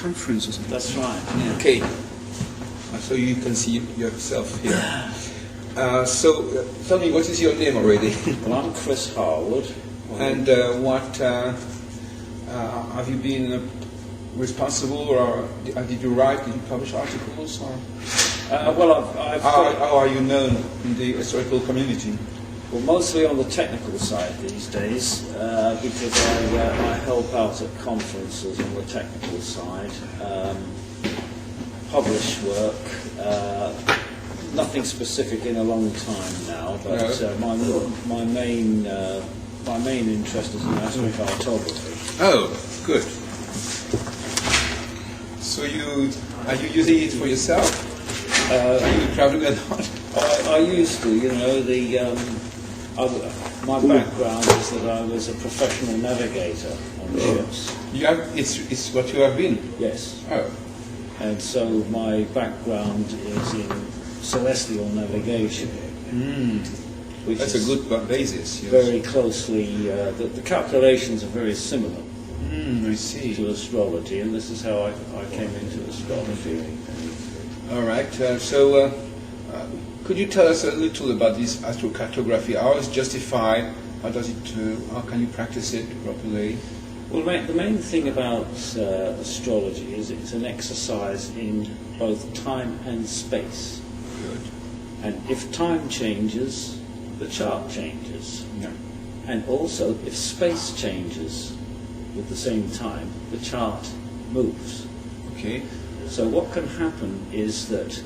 circumference or something. That's right. Yeah. Okay. So you can see yourself here. Tell me, what is your name already? Well, I'm Chris Harwood. And what have you been responsible, or did you write? Did you publish articles? Or? How are you known in the historical community? Well, mostly on the technical side these days, because I help out at conferences on the technical side, publish work. Nothing specific in a long time now, but my main interest is in astrocartography. Oh, good. So are you using it for yourself? Are you traveling a lot? I used to, my background is that I was a professional navigator on ships. It's what you have been? Yes. Oh. And so my background is in celestial navigation. Which That's is a good basis. Yes. Very closely, the calculations are very similar I see. to astrology, and this is how I came into astrology. All right. Could you tell us a little about this astrocartography? How is it justified? How can you practice it properly? Well, the main thing about astrology is it's an exercise in both time and space. Good. And if time changes, the chart changes. Yeah. And also, if space changes with the same time, the chart moves. Okay. So what can happen is that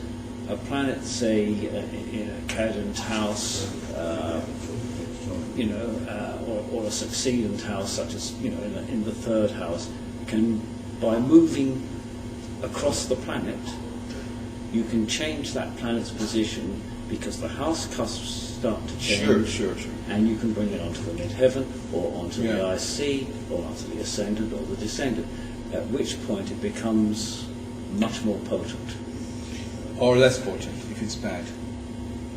a planet, say, in a cadent house, or a succedent house, such as in the third house, can, by moving across the planet, you can change that planet's position because the house cusps start to change. Sure. And you can bring it onto the midheaven, or onto the IC, or onto the ascendant or the descendant, at which point it becomes much more potent. Or less potent, if it's bad.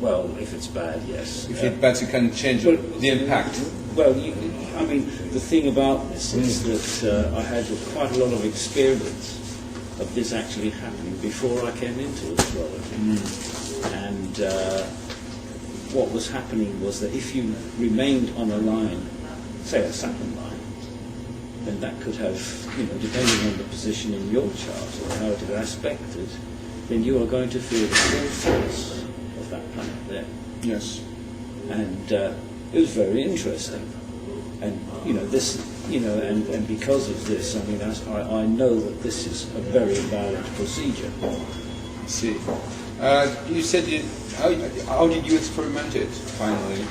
Well, if it's bad, yes. If it's bad, you can change the impact. Well, the thing about this is that I had quite a lot of experience of this actually happening before I came into astrology. And what was happening was that if you remained on a line, say a Saturn line, then that could have, depending on the position in your chart or how it is aspected, then you are going to feel the full force of that planet there. Yes. And it was very interesting. And this, and because of this, I know that this is a very valid procedure. I see. You said how did you experiment it finally?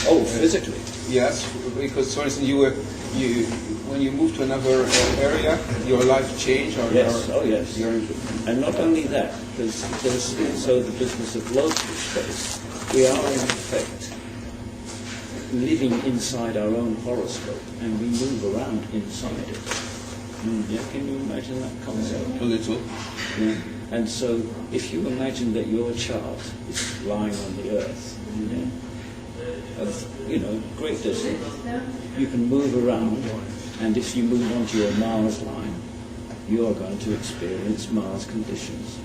Oh, physically. Yes, because for instance, when you moved to another area, your life changed. Yes. And not only that, there's also the business of local space. We are in effect living inside our own horoscope, and we move around inside it. Yeah, can you imagine that concept? A little. Yeah. And so, if you imagine that your chart is lying on the Earth, of great distance, you can move around, and if you move onto your Mars line, you are going to experience Mars conditions,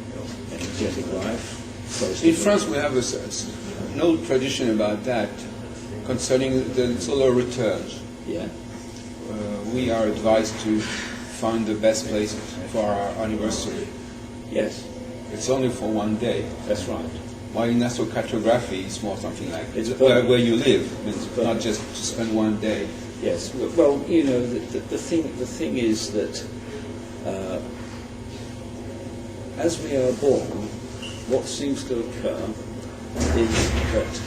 energetic life. In France, we have an old tradition about that concerning the solar returns. Yeah. We are advised to find the best place for our anniversary. Yes. It's only for one day. That's right. While in astrocartography, it's more something like where you live, not just to spend one day. Yes. Well, the thing is that as we are born, what seems to occur is that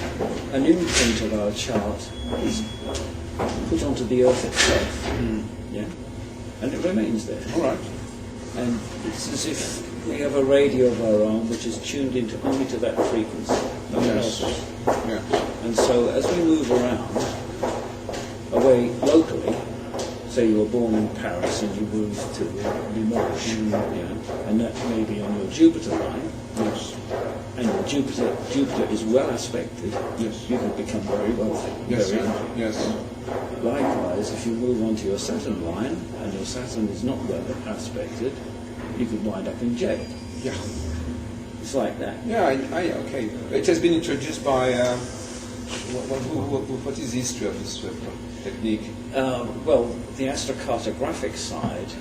an imprint of our chart is put onto the Earth itself. Yeah. And it remains there. All right. And it's as if we have a radio of our own which is tuned into only to that frequency. Yes. Yeah. And so as we move around, away locally, say you were born in Paris and you moved to Limoges, and that may be on your Jupiter line. Yes. And your Jupiter is well aspected. Yes. You can become very wealthy. Yes. Very Yes. Likewise, if you move onto your Saturn line and your Saturn is not well aspected, you could wind up in jail. Yeah. It's like that. Yeah, okay. It has been introduced by, what is the history of this technique? Well, the astrocartographic side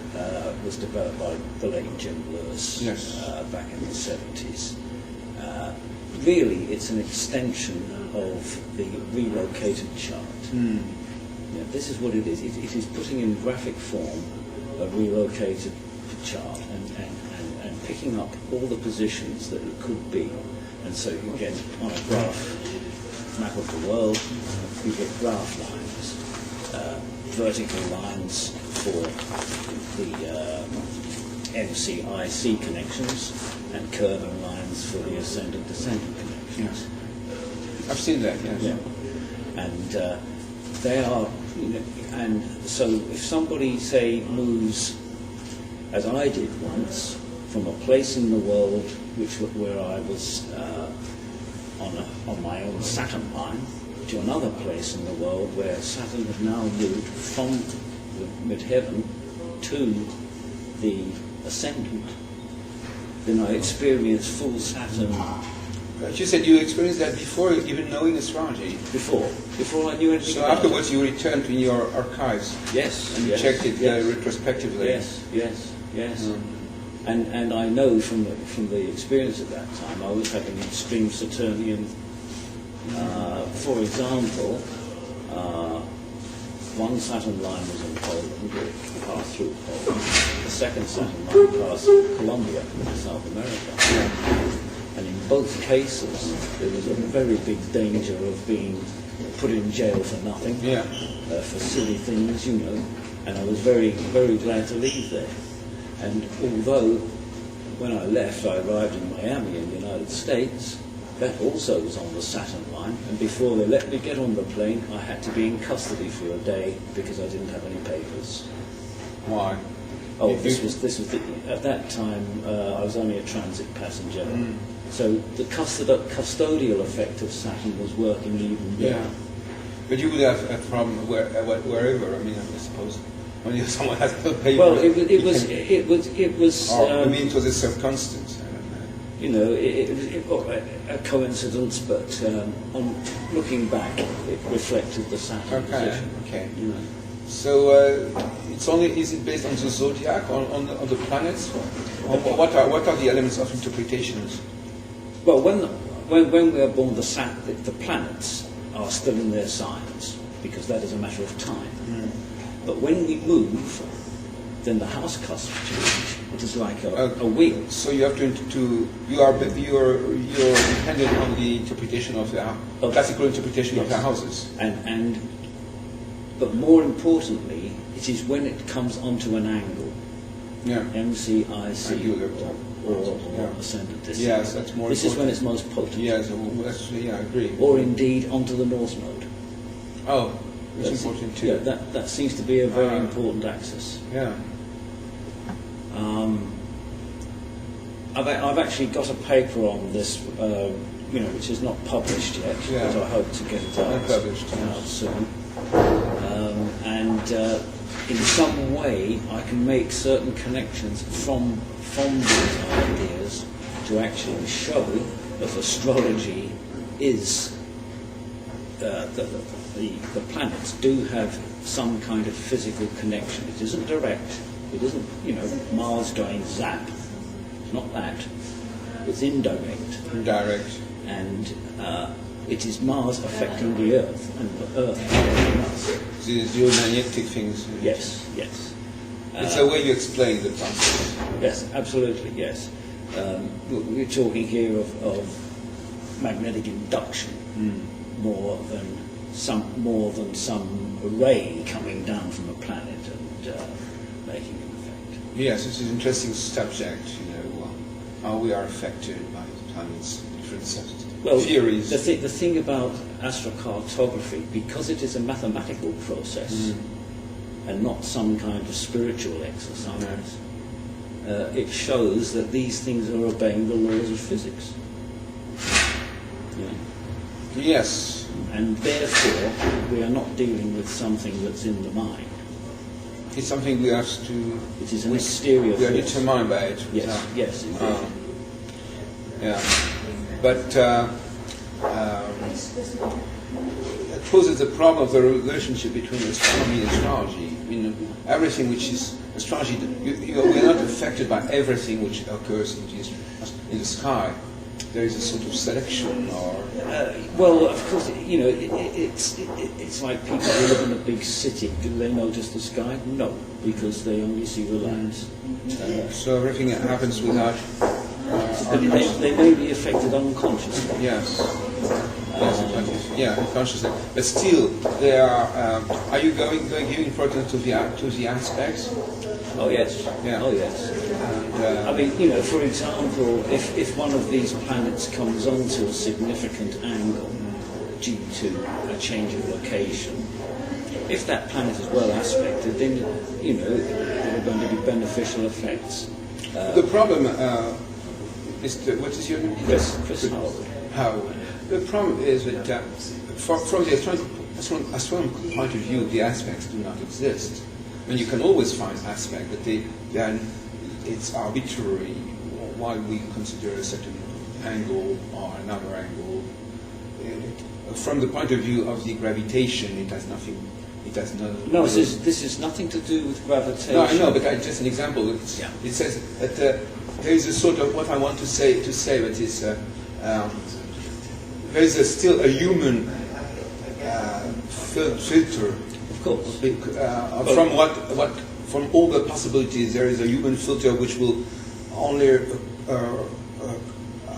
was developed by the late Jim Lewis back in the 70s. Really, it's an extension of the relocated chart. Yeah, this is what it is. It is putting in graphic form a relocated chart and picking up all the positions that it could be. And so you get on a graph map of the world, you get graph lines, vertical lines for the MCIC connections, and curving lines for the ascendant-descendant connections. Yes. I've seen that, yes. Yeah. And they are, and so if somebody, say, moves, as I did once, from a place in the world where I was on my own Saturn line to another place in the world where Saturn had now moved from the midheaven to the ascendant, then I experienced full Saturn. But you said you experienced that before even knowing astrology. Before I knew anything. So about afterwards you returned to your archives. Yes. And you checked it retrospectively. Yes. And I know from the experience at that time, I was having extreme Saturnian. For example, one Saturn line was in Poland, it passed through Poland. The second Saturn line passed Colombia, South America. And in both cases, there was a very big danger of being put in jail for nothing, for silly things, And I was very, very glad to leave there. And although when I left, I arrived in Miami in the United States, that also was on the Saturn line, and before they let me get on the plane, I had to be in custody for a day because I didn't have any papers. Why? Oh, this was at that time I was only a transit passenger, so the custodial effect of Saturn was working even better. Yeah, but you would have a problem wherever. I mean, I suppose when someone has no papers. Well, it was. I mean, it was a circumstance. It got a coincidence, but on looking back, it reflected the Saturn position. Okay. So is it based on the zodiac, on the planets? What are the elements of interpretations? Well, when we are born, the planets are still in their signs because that is a matter of time. But when we move, then the house cusps change. It is like a wheel. So you have you're dependent on the interpretation of the classical interpretation of the houses. But more importantly, it is when it comes onto an angle. Yeah. MCIC or ascendant descendant. Yes, that's more. This is when it's most potent. Yes, I agree. Or indeed onto the North Node. Oh, that's important too. Yeah, that seems to be a very important axis. Yeah. I've actually got a paper on this, which is not published yet, but I hope to get it out soon. In some way, I can make certain connections from these ideas to actually show that astrology is the planets do have some kind of physical connection. It isn't direct. It isn't, Mars going zap. It's not that. It's indirect. Indirect. And it is Mars affecting the Earth, and the Earth affecting us. These geomagnetic things. Yes. It's a way you explain the process. Yes, absolutely, yes. We're talking here of magnetic induction more than some ray coming down from a planet and making an effect. Yes, it's an interesting subject, how we are affected by the planet's different theories. The thing about astrocartography, because it is a mathematical process and not some kind of spiritual exercise, it shows that these things are obeying the laws of physics. Yes. And therefore, we are not dealing with something that's in the mind. It's something we have to. It is an exterior We are force. determined by it. Yes, yes, indeed. Yeah, but it poses the problem of the relationship between astronomy and astrology. I mean, everything which is astrology, we're not affected by everything which occurs in the sky. There is a sort of selection, or well, of course, you know, it's like people who live in a big city. Do they notice the sky? No, because they only see the lights. so everything happens without. They may be affected unconsciously. Yes. Unconsciously. But still, they are. Are you giving importance to the aspects? Oh yes. Yeah. Oh yes. And, I mean, you know, for example, if one of these planets comes onto a significant angle due to a change of location, if that planet is well aspected, then you know there are going to be beneficial effects. the problem is what is your name? Chris Howard. Howard. The problem is that from the astronomical point of view, the aspects do not exist. I mean, you can always find aspects, but then it's arbitrary why we consider a certain angle or another angle. From the point of view of the gravitation, it has nothing. It has no. No, this is nothing to do with gravitation. No, I know, but just an example. It says that there is a sort of what I want to say, but it's there is still a human filter. Of course. From all the possibilities, there is a human filter which will only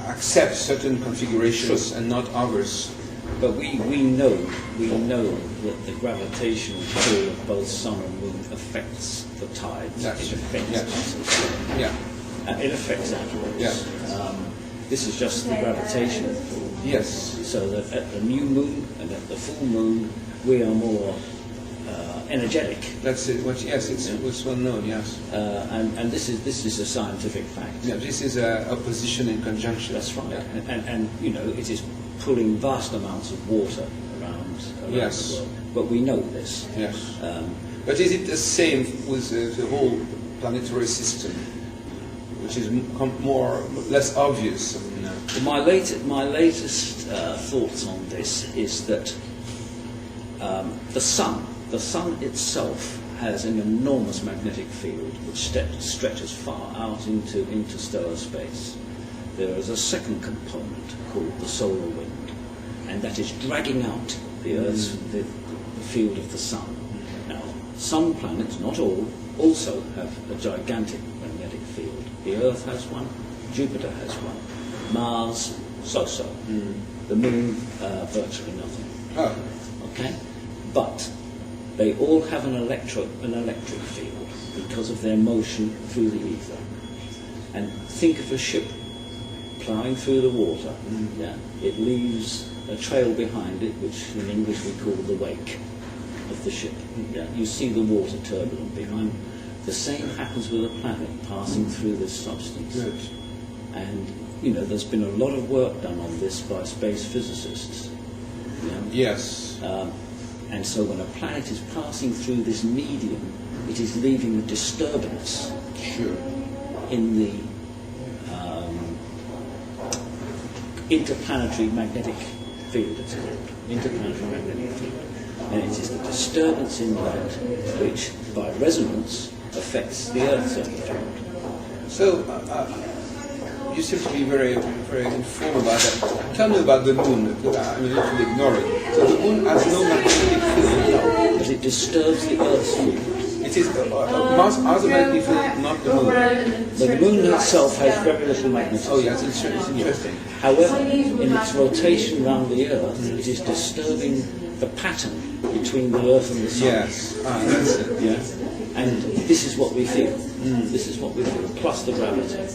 accept certain configurations and not others. But we know that the gravitational pull of both sun and moon affects the tides. Yes. It affects us. Yeah. It affects animals. Yeah. This is just the gravitational pull. Yes. So that at the new moon and at the full moon, we are more energetic. That's it. It's well known. Yes. And this is a scientific fact. Yeah. This is a opposition in conjunction. That's right. Yeah. And you know, it is pulling vast amounts of water around Yes. the world. But we know this. Yes. But is it the same with the whole planetary system, which is less obvious? I mean, My latest thoughts on this is that the sun itself has an enormous magnetic field which stretches far out into interstellar space. There is a second component called the solar wind, and that is dragging out the Earth's the field of the sun. Now, some planets, not all, also have a gigantic magnetic field. The Earth has one, Jupiter has one, Mars so-so, the Moon virtually nothing. Oh. Okay, but they all have an electric field because of their motion through the ether. And think of a ship ploughing through the water. Yeah, it leaves a trail behind it, which in English we call the wake of the ship. Yeah, you see the water turbulent behind. The same happens with a planet passing through this substance. Good. And you know, there's been a lot of work done on this by space physicists. Yeah? Yes. And so when a planet is passing through this medium, it is leaving a disturbance Sure. in the interplanetary magnetic field, it's called. Interplanetary magnetic field. And it is the disturbance in that which, by resonance, affects the Earth's orbit. So, you seem to be very, very informed about that. Tell me about the moon. I mean, if you ignore it. So the moon has no magnetic field. But it disturbs the Earth's field. It is Mars has a magnetic field, not the moon. But the moon itself has very little magnetism. Oh, yes, it's interesting. However, in its rotation around the Earth, it is disturbing the pattern between the Earth and the Sun. Yes, that's it. Yeah? And this is what we feel. This is what we feel, plus the gravity.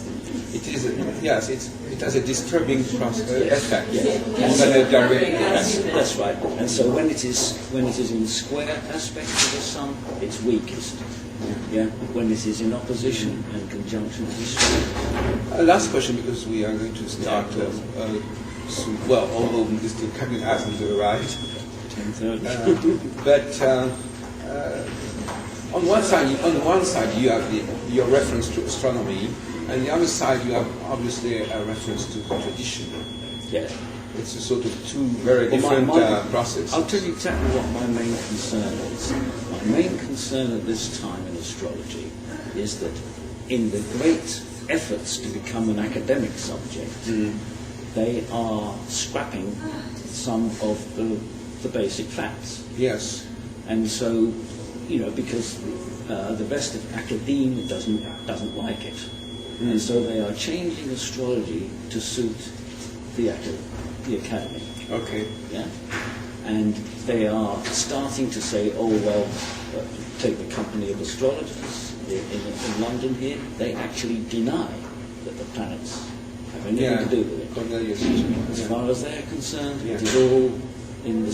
It is, yes, it has a disturbing effect. Yes. That's right. And so when it is in square aspect to the Sun, it's weakest. Yeah. When it is in opposition and conjunction, it's strong. Last question, because we are going to start soon. Well, although Mr. Kevin hasn't arrived. 10:30. But on one side you have your reference to astronomy, and the other side you have obviously a reference to tradition. Yeah. It's a sort of two very different processes. I'll tell you exactly what my main concern is. My main concern at this time in astrology is that in the great efforts to become an academic subject, they are scrapping some of the basic facts. Yes. And so, because the rest of academia doesn't like it. And so they are changing astrology to suit the academy. Okay. Yeah? And they are starting to say, take the Company of Astrologers in London here, they actually deny that the planets have anything to do with it. As far as they're concerned, it is all in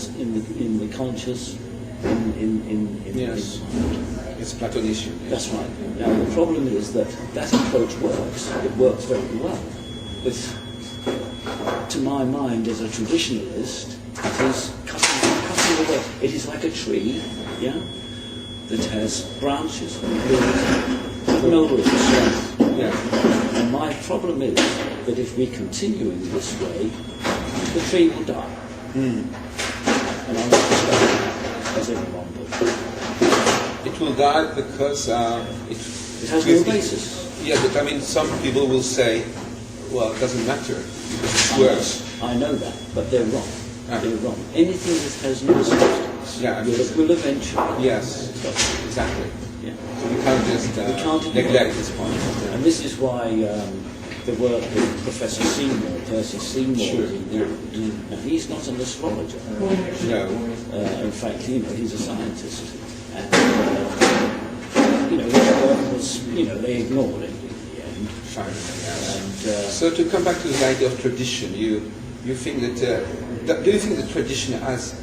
the conscious, in yes. It's Platonician. Yes. That's right. Now the problem is that approach works. It works very well. But to my mind, as a traditionalist, it is cutting away. It is like a tree, that has branches and leaves. And my problem is that if we continue in this way, the tree will die. And I'm not saying as everyone does. It will die because it has no basis. Yeah, but I mean, some people will say, well, it doesn't matter because it works. I know that, but they're wrong. They're wrong. Anything that has no substance will eventually. Yes, exactly. Yeah. So we can't just neglect this point. Yeah. And this is why the work with Professor Percy Seymour, is important. Now, he's not an astrologer. No. In fact, he's a scientist. And his work was, they ignored it in the end. Fine. So to come back to the idea of tradition, you think that do you think that tradition has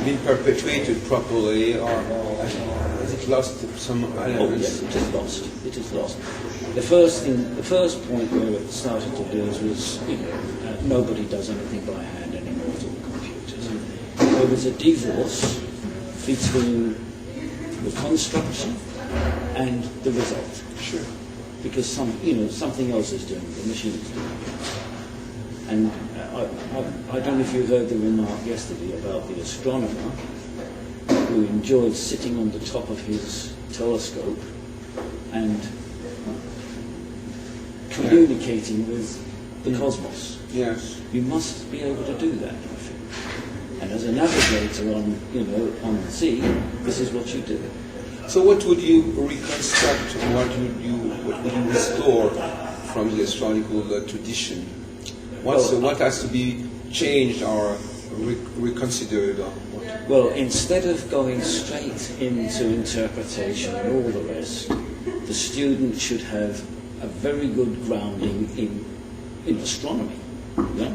been perpetuated properly, or has it lost some elements? Yes, it is lost. It is lost. The first point where it started to lose was, nobody does anything by hand anymore, it's all computers. There was a divorce between the construction and the result. Sure. Because something else is doing it, the machine is doing it. And I don't know if you heard the remark yesterday about the astronomer who enjoyed sitting on the top of his telescope and communicating with the cosmos. Yes. You must be able to do that, I think. And as a navigator on the sea, this is what you do. So what would you reconstruct, what would you restore from the astrological tradition? What has to be changed or reconsidered? Or what? Well, instead of going straight into interpretation and all the rest, the student should have a very good grounding in astronomy. Yeah?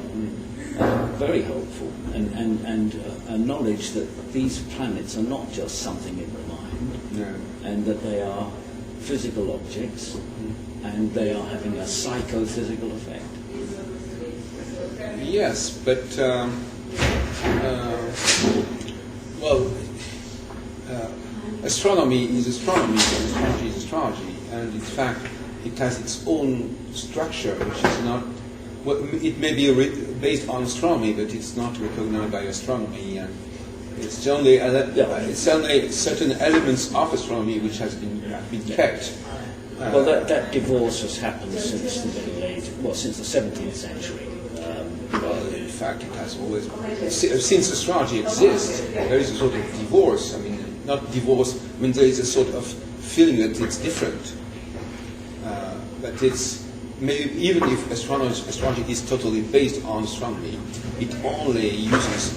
Very helpful, and a knowledge that these planets are not just something in the mind, and that they are physical objects, and they are having a psychophysical effect. Yes, but astronomy is astronomy, and astrology is astrology, and in fact, it has its own structure, which is not. Well, it may be based on astronomy, but it's not recognized by astronomy, and it's only certain elements of astronomy which have been kept. Well, that divorce has happened since the Middle Age. Well, since the 17th century. In fact, it has always. Since astrology exists, there is a sort of divorce. I mean, not divorce. I mean, there is a sort of feeling that it's different, but it's. Maybe even if astrology is totally based on astronomy, it only uses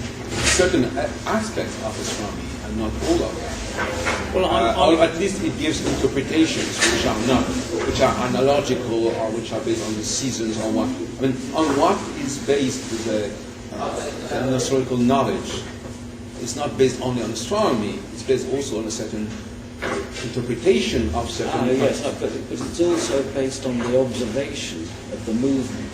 certain aspects of astronomy and not all of them. Well, or at least it gives interpretations which are analogical or which are based on the seasons or what. I mean, on what is based the astrological knowledge? It's not based only on astronomy. It's based also on a certain interpretation of certain yes, but it's also based on the observation of the movement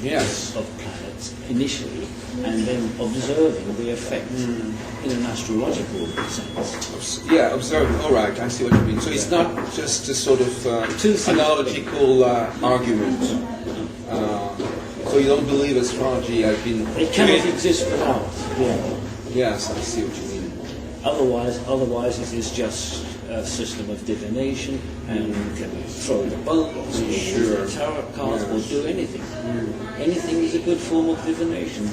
Yes. of planets initially, and then observing the effect in an astrological sense. Yeah, observe. All right, I see what you mean. So it's not just a sort of analogical argument. So you don't believe astrology has been... It cannot exist without. Yes, I see what you mean. Otherwise it is just a system of divination, and you can throw the bones, or the tarot cards, or do anything. Anything is a good form of divination.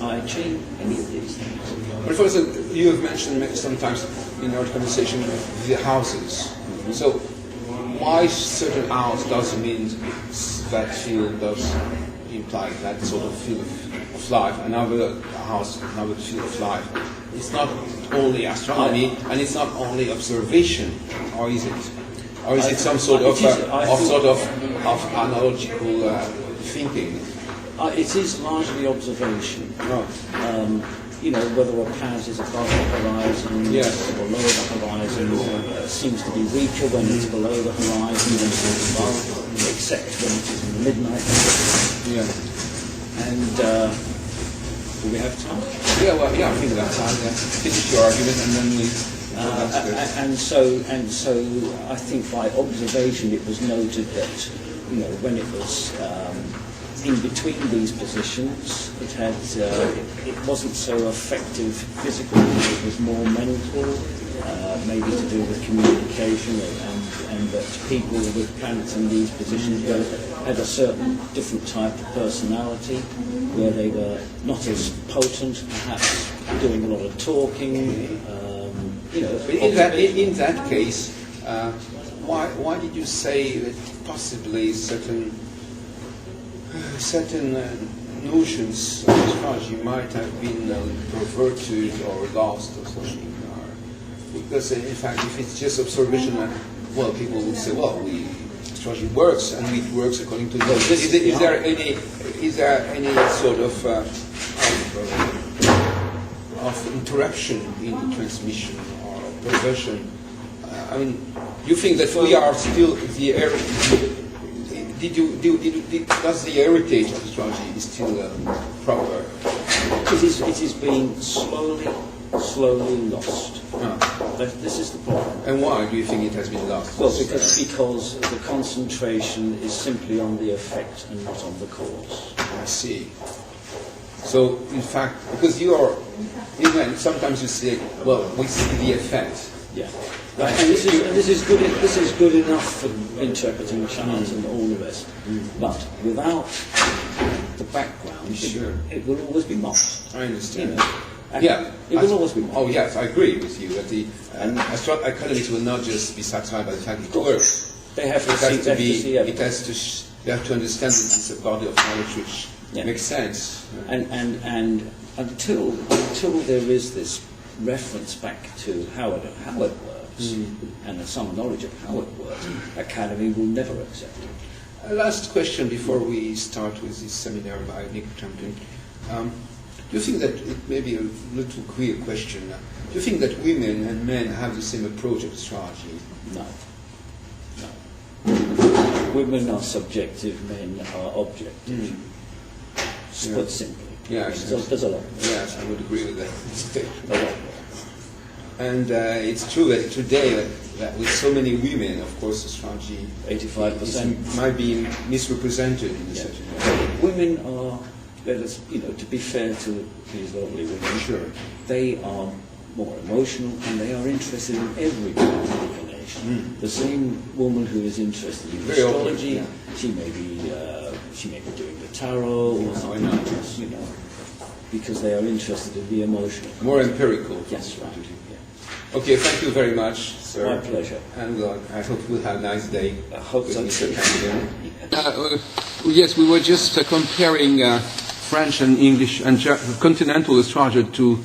I chain any of these things. But for instance, you have mentioned sometimes in our conversation the houses. So why certain house doesn't mean that field does imply that sort of field of life, another house, another field of life. It's not only astronomy, and it's not only observation, or is it? Or is it some sort of analogical thinking? It is largely observation. Right. Whether a planet is above the horizon or below the horizon seems to be weaker when it's below the horizon than it is above, except when it is in the midnight. Yeah. And do we have time? I think that's time. Finish your argument, and then we. And so, I think by observation it was noted that when it was in between these positions, it had it wasn't so effective physically. It was more mental, maybe to do with communication, and that people with planets in these positions had a certain different type of personality, where they were not as potent, perhaps doing a lot of talking. In that case, why did you say that possibly certain notions of astrology might have been perverted or lost or something? Because in fact, if it's just observation, people would say, astrology works, and it works according to this. Is there any sort of interruption in the transmission or perversion? You think that we are still the does the heritage of astrology is still proper? It is being slowly lost. This is the problem. And why do you think it has been lost? Well, because the concentration is simply on the effect and not on the cause. I see. So, in fact, because sometimes you say, we see the effect. Yeah. And this is good enough for interpreting charts and all the rest. But without the background, it will always be mocked. I understand. It will always be mocked. Oh yes, I agree with you that the academics will not just be satisfied by the fact it works. They have to see evidence. They have to understand that it's a body of knowledge which makes sense. And until there is this reference back to how it works, and some knowledge of how it works, Academy will never accept it. Last question before we start with this seminar by Nick Champion. Do you think that it may be a little queer question? Do you think that women and men have the same approach of astrology? No. Women are subjective, men are objective. Put simply. Yeah, there's a lot. Yes, I would agree with that. And it's true that today, that with so many women, of course, astrology 85% might be misrepresented in a certain way. Women are, to be fair to these lovely women, they are more emotional and they are interested in every kind of divination. The same woman who is interested in astrology, she may be doing the tarot or something like this, because they are interested in the emotional. More empirical. Yes, right. Okay, thank you very much, sir. My pleasure. And I hope we'll have a nice day. I hope so too. Yes, we were just comparing French and English and continental astrologer to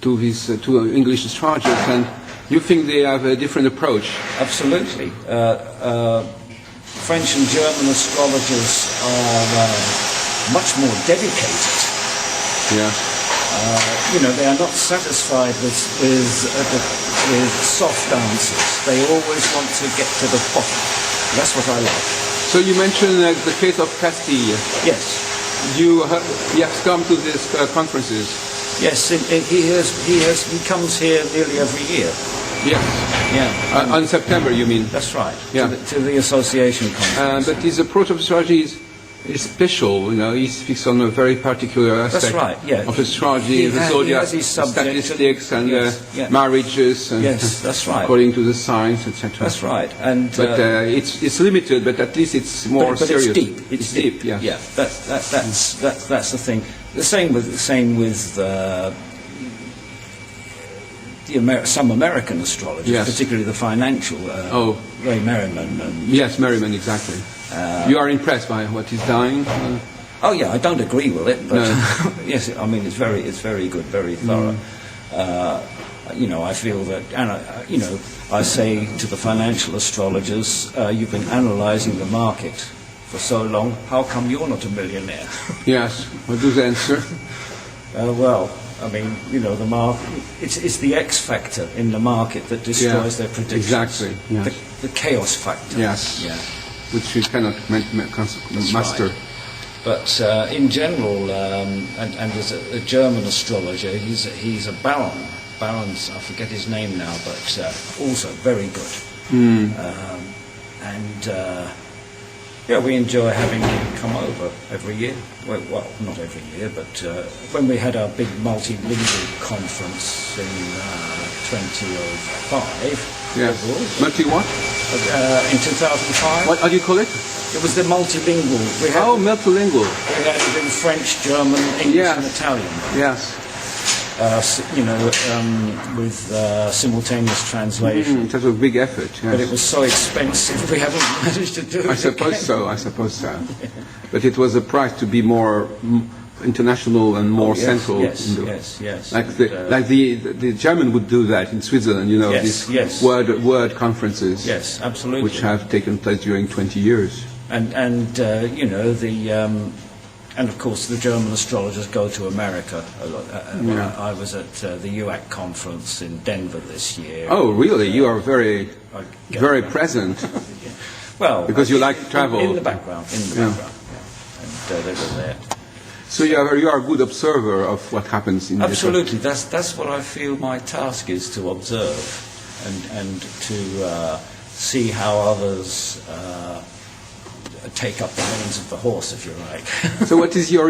English astrologers, and you think they have a different approach? Absolutely. French and German astrologers are much more dedicated. Yeah. They are not satisfied with soft answers. They always want to get to the bottom. That's what I like. So you mentioned the case of Castile. Yes. He has come to these conferences. Yes, he comes here nearly every year. Yes. Yeah. On September, you mean? That's right. Yeah. To the association conference. But his approach of astrology is special. You know, he speaks on a very particular aspect. That's right. Yeah. Of astrology, the zodiac, statistics, and marriages. And yes, that's right. According to the signs, etc. That's right. And but it's limited. But at least it's more but serious. It's deep. It's deep. Yeah. Yeah. That's the thing. The same with some American astrologers, yes. particularly the financial. Ray Merriman. Yes, Merriman, exactly. You are impressed by what he's done? Oh yeah, I don't agree with it, but No. yes, I mean it's very good, very thorough. You know, I feel that, I say to the financial astrologers, you've been analysing the market for so long. How come you're not a millionaire? Yes. What do they answer? Well, I mean, you know, the market. It's the X factor in the market that destroys their predictions. Exactly. Yes. The chaos factor. Yes. Yeah. Which you cannot master. Right. But in general, and as a German astrologer, he's a baron. Baron's, I forget his name now, but also very good. We enjoy having him come over every year. Well, not every year, but when we had our big multilingual conference in 2005. Yes. Multi what? In 2005. What do you call it? It was the multilingual. Multilingual. We had it in French, German, English, and Italian. Yes. With simultaneous translation. It was a big effort. Yes. But it was so expensive, we haven't managed to do it. I suppose so. But it was a price to be more international and more central. Yes. Like the German would do that in Switzerland. You know, these word conferences. Yes, absolutely. Which have taken place during 20 years. And of course, the German astrologers go to America a lot. I was at the UAC conference in Denver this year. Oh, really? You are very present. Well, because you like to travel. In the background. And they were there. So you are a good observer of what happens in. Absolutely. That's what I feel my task is, to observe and to see how others take up the reins of the horse, if you like. So what is your